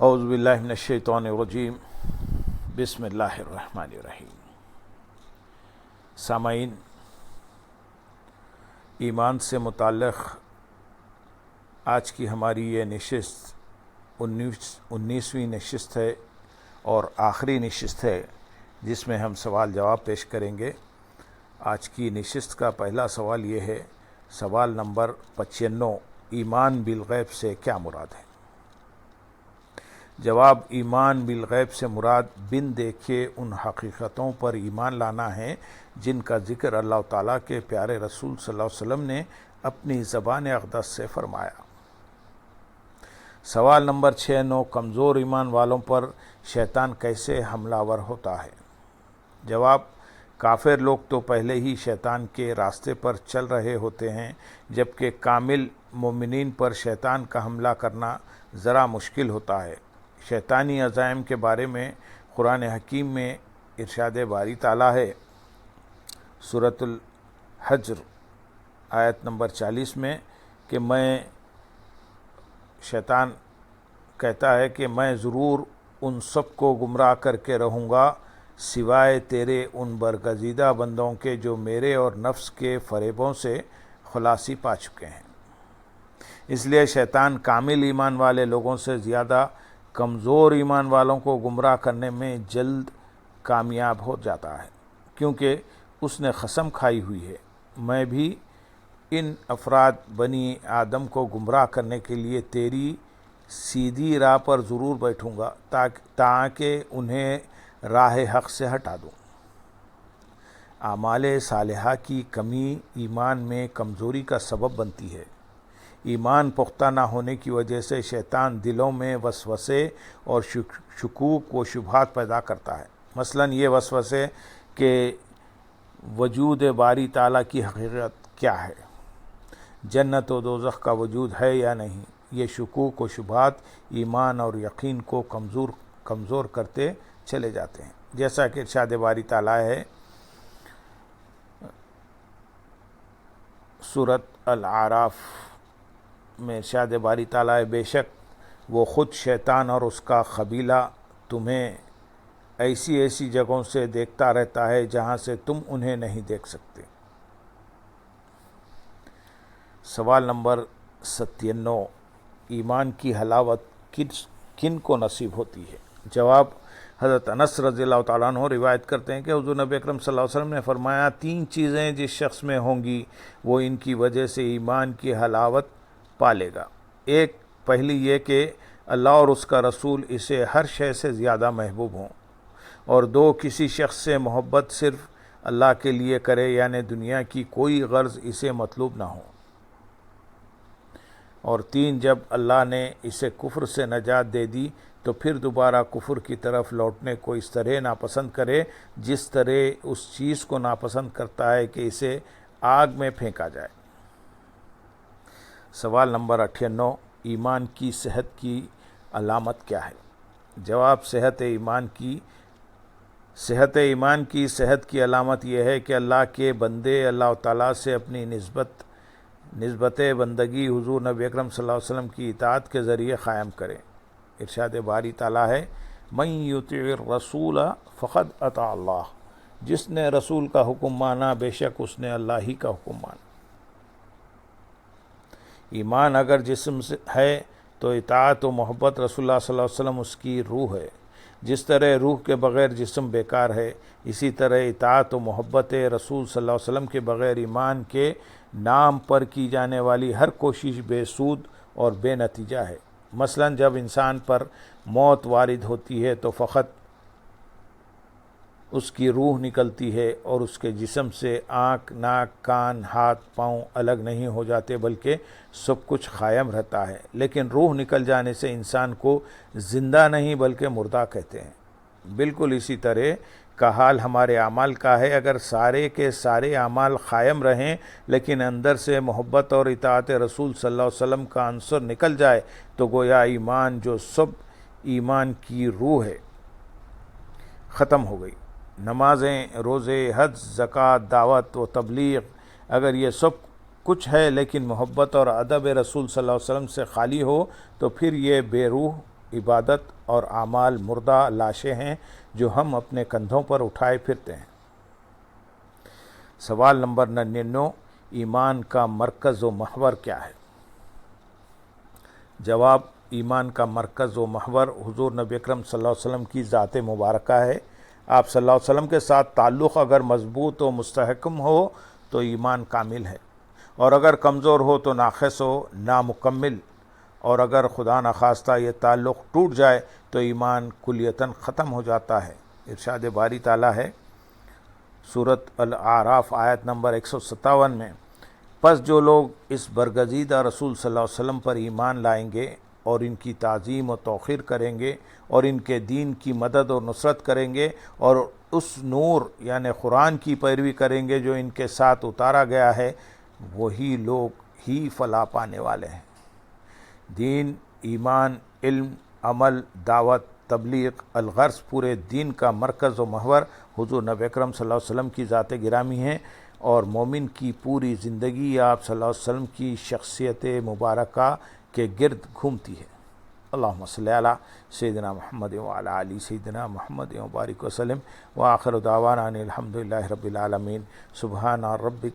اعوذ باللہ من الشیطان الرجیم بسم اللہ الرحمن الرحیم۔ سامعین، ایمان سے متعلق آج کی ہماری یہ نشست 19ویں نشست ہے اور آخری نشست ہے جس میں ہم سوال جواب پیش کریں گے۔ آج کی نشست کا پہلا سوال یہ ہے، سوال نمبر 95، ایمان بالغیب سے کیا مراد ہے؟ جواب: ایمان بالغیب سے مراد بن دیکھے ان حقیقتوں پر ایمان لانا ہے جن کا ذکر اللہ تعالیٰ کے پیارے رسول صلی اللہ علیہ وسلم نے اپنی زبان اقدس سے فرمایا۔ سوال نمبر 96، کمزور ایمان والوں پر شیطان کیسے حملہ ور ہوتا ہے؟ جواب: کافر لوگ تو پہلے ہی شیطان کے راستے پر چل رہے ہوتے ہیں، جبکہ کامل مومنین پر شیطان کا حملہ کرنا ذرا مشکل ہوتا ہے۔ شیطانی عزائم کے بارے میں قرآن حکیم میں ارشاد باری تعالیٰ ہے، سورۃ الحجر آیت نمبر 40 میں کہ شیطان کہتا ہے کہ میں ضرور ان سب کو گمراہ کر کے رہوں گا سوائے تیرے ان برگزیدہ بندوں کے جو میرے اور نفس کے فریبوں سے خلاصی پا چکے ہیں۔ اس لیے شیطان کامل ایمان والے لوگوں سے زیادہ کمزور ایمان والوں کو گمراہ کرنے میں جلد کامیاب ہو جاتا ہے، کیونکہ اس نے قسم کھائی ہوئی ہے، میں بھی ان افراد بنی آدم کو گمراہ کرنے کے لیے تیری سیدھی راہ پر ضرور بیٹھوں گا تاکہ انہیں راہ حق سے ہٹا دوں۔ اعمال صالحہ کی کمی ایمان میں کمزوری کا سبب بنتی ہے۔ ایمان پختہ نہ ہونے کی وجہ سے شیطان دلوں میں وسوسے اور شکوک و شبہات پیدا کرتا ہے۔ مثلا یہ وسوسے کہ وجود باری تعالیٰ کی حقیقت کیا ہے، جنت و دوزخ کا وجود ہے یا نہیں۔ یہ شکوک و شبہات ایمان اور یقین کو کمزور کرتے چلے جاتے ہیں، جیسا کہ ارشاد باری تعالیٰ ہے سورۃ الاعراف میں، ارشاد باری تعالیٰ ہے، بے شک وہ خود شیطان اور اس کا قبیلہ تمہیں ایسی جگہوں سے دیکھتا رہتا ہے جہاں سے تم انہیں نہیں دیکھ سکتے۔ سوال نمبر 97، ایمان کی حلاوت کن کو نصیب ہوتی ہے؟ جواب: حضرت انس رضی اللہ تعالیٰ عنہ روایت کرتے ہیں کہ حضور نبی اکرم صلی اللہ علیہ وسلم نے فرمایا، 3 چیزیں جس شخص میں ہوں گی وہ ان کی وجہ سے ایمان کی حلاوت پالے گا۔ پہلی یہ کہ اللہ اور اس کا رسول اسے ہر شے سے زیادہ محبوب ہوں، اور 2 کسی شخص سے محبت صرف اللہ کے لیے کرے، یعنی دنیا کی کوئی غرض اسے مطلوب نہ ہو، اور 3 جب اللہ نے اسے کفر سے نجات دے دی تو پھر دوبارہ کفر کی طرف لوٹنے کو اس طرح ناپسند کرے جس طرح اس چیز کو ناپسند کرتا ہے کہ اسے آگ میں پھینکا جائے۔ سوال نمبر 98، ایمان کی صحت کی علامت کیا ہے؟ جواب: صحت ایمان کی صحت کی علامت یہ ہے کہ اللہ کے بندے اللہ تعالیٰ سے اپنی نسبت بندگی حضور نبی اکرم صلی اللہ علیہ وسلم کی اطاعت کے ذریعے قائم کریں۔ ارشاد باری تعالیٰ ہے، من یطع الرسول فقد اطاع اللہ، جس نے رسول کا حکم مانا بے شک اس نے اللہ ہی کا حکم مانا۔ ایمان اگر جسم سے ہے تو اطاعت و محبت رسول اللہ صلی اللہ علیہ وسلم اس کی روح ہے۔ جس طرح روح کے بغیر جسم بیکار ہے، اسی طرح اطاعت و محبت رسول صلی اللہ علیہ وسلم کے بغیر ایمان کے نام پر کی جانے والی ہر کوشش بے سود اور بے نتیجہ ہے۔ مثلا جب انسان پر موت وارد ہوتی ہے تو فقط اس کی روح نکلتی ہے اور اس کے جسم سے آنکھ، ناک، کان، ہاتھ، پاؤں الگ نہیں ہو جاتے، بلکہ سب کچھ قائم رہتا ہے۔ لیکن روح نکل جانے سے انسان کو زندہ نہیں بلکہ مردہ کہتے ہیں۔ بالکل اسی طرح کا حال ہمارے اعمال کا ہے۔ اگر سارے کے سارے اعمال قائم رہیں لیکن اندر سے محبت اور اطاعت رسول صلی اللہ علیہ وسلم کا عنصر نکل جائے تو گویا ایمان جو سب ایمان کی روح ہے ختم ہو گئی۔ نمازیں، روزے، حج، زکوٰۃ، دعوت و تبلیغ، اگر یہ سب کچھ ہے لیکن محبت اور ادب رسول صلی اللہ علیہ وسلم سے خالی ہو تو پھر یہ بے روح عبادت اور اعمال مردہ لاشیں ہیں جو ہم اپنے کندھوں پر اٹھائے پھرتے ہیں۔ سوال نمبر 99، ایمان کا مرکز و محور کیا ہے؟ جواب، ایمان کا مرکز و محور حضور نبی اکرم صلی اللہ علیہ وسلم کی ذات مبارکہ ہے۔ آپ صلی اللہ علیہ وسلم کے ساتھ تعلق اگر مضبوط و مستحکم ہو تو ایمان کامل ہے، اور اگر کمزور ہو تو ناقص و نامکمل، اور اگر خدا نخواستہ یہ تعلق ٹوٹ جائے تو ایمان کلیتاً ختم ہو جاتا ہے۔ ارشاد باری تعالیٰ ہے سورۃ الاعراف آیت نمبر 157 میں، پس جو لوگ اس برگزیدہ رسول صلی اللہ علیہ وسلم پر ایمان لائیں گے اور ان کی تعظیم و توقیر کریں گے اور ان کے دین کی مدد اور نصرت کریں گے اور اس نور یعنی قرآن کی پیروی کریں گے جو ان کے ساتھ اتارا گیا ہے، وہی لوگ ہی فلاح پانے والے ہیں۔ دین، ایمان، علم، عمل، دعوت، تبلیغ، الغرض پورے دین کا مرکز و محور حضور نبی اکرم صلی اللہ علیہ وسلم کی ذات گرامی ہے، اور مومن کی پوری زندگی آپ صلی اللہ علیہ وسلم کی شخصیت مبارکہ کے گرد گھومتی ہے۔ اللہم صلی علی سیدنا محمد وعلی آل سیدنا محمد وبارک وسلم، وآخر دعوانا ان الحمد للہ رب العالمین۔ سبحان ربک